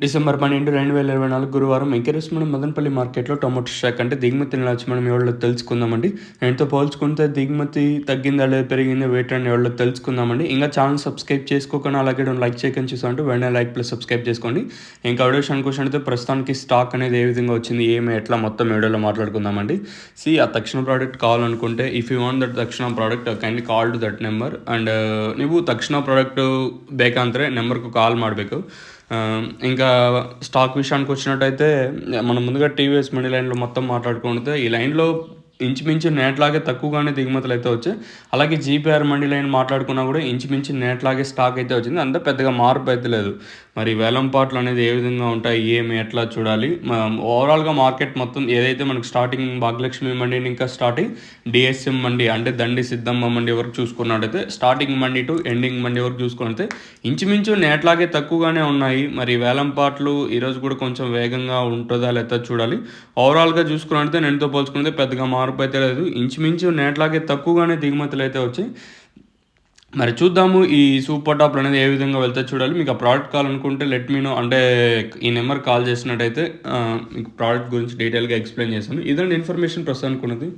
December 12, 2024 గురువారం encouragement Madanapalle మార్కెట్లో tomato stock అంటే దిగుమతి నిలవచ్చు మనం ఎవరో తెలుసుకుందామండి. నేటితో పోల్చుకుంటే దిగుమతి తగ్గిందా లేదా పెరిగిందా వెయిట్ అని ఎవరో తెలుసుకుందామండి. ఇంకా ఛానల్ సబ్స్క్రైబ్ చేసుకోకుండా అలాగే లైక్ చేయకుండా చూసామంటే వెంటనే లైక్ ప్లస్ సబ్స్క్రైబ్ చేసుకోండి. ఇంకా వీడియో విషయానికి అయితే ప్రస్తుతానికి స్టాక్ అనేది ఏ విధంగా వచ్చింది ఏమి ఎట్లా మొత్తం వీడియోలో మాట్లాడుకుందామండి. ఆ తక్షణ ప్రోడక్ట్ కావాలనుకుంటే ఇఫ్ యూ వాంట్ దట్ తక్షణ product kindly call to that number and ನೀವು ತಕ್ಷಣ ಪ್ರಾಡಕ್ಟು ಬೇಕಂದರೆ నెంబర్కు కాల్ ಮಾಡಬೇಕು. ఇంకా స్టాక్ విషయానికి వచ్చినట్టయితే మనం ముందుగా టీవీఎస్ మనీ లైన్లో మొత్తం మాట్లాడుకుంటే ఈ లైన్లో ఇంచుమించు నేట్లాగే తక్కువగానే దిగుమతులు అయితే వచ్చాయి. అలాగే జీపీఆర్ మండీ లైన్ మాట్లాడుకున్నా కూడా ఇంచుమించు నేట్లాగే స్టాక్ అయితే వచ్చింది. అంతా పెద్దగా మార్పు అయితే లేదు. మరి వేలం పాటలు అనేది ఏ విధంగా ఉంటాయి ఏమి ఎట్లా చూడాలి. ఓవరాల్గా మార్కెట్ మొత్తం ఏదైతే మనకు స్టార్టింగ్ భాగ్యలక్ష్మి మండీని ఇంకా స్టార్టింగ్ డిఎస్ఎం మండీ అంటే దండి సిద్ధమ్మ మండీ వరకు చూసుకున్నట్టయితే starting mandi to ending mandi వరకు చూసుకున్నట్లయితే ఇంచుమించు నేట్లాగే తక్కువగానే ఉన్నాయి. మరి వేలం పాటలు ఈరోజు కూడా కొంచెం వేగంగా ఉంటుందా లేదా చూడాలి. ఓవరాల్గా చూసుకున్నట్లయితే నేనుతో పోల్చుకుంటే పెద్దగా మార్పు అయితే లేదు. ఇంచుమించు నేట్లాగే తక్కువగానే దిగుమతులు అయితే వచ్చాయి. మరి చూద్దాము ఈ సూపర్ టాప్లు అనేది ఏ విధంగా వెళ్తే చూడాలి. మీకు ఆ ప్రోడక్ట్ కావాలనుకుంటే లెట్ మీ నో, అంటే ఈ నెంబర్ కాల్ చేసినట్టయితే మీకు ప్రోడక్ట్ గురించి డీటెయిల్గా ఎక్స్ప్లెయిన్ చేస్తాను. ఇదండి ఇన్ఫర్మేషన్ ప్రస్తుతానికి ఉన్నది.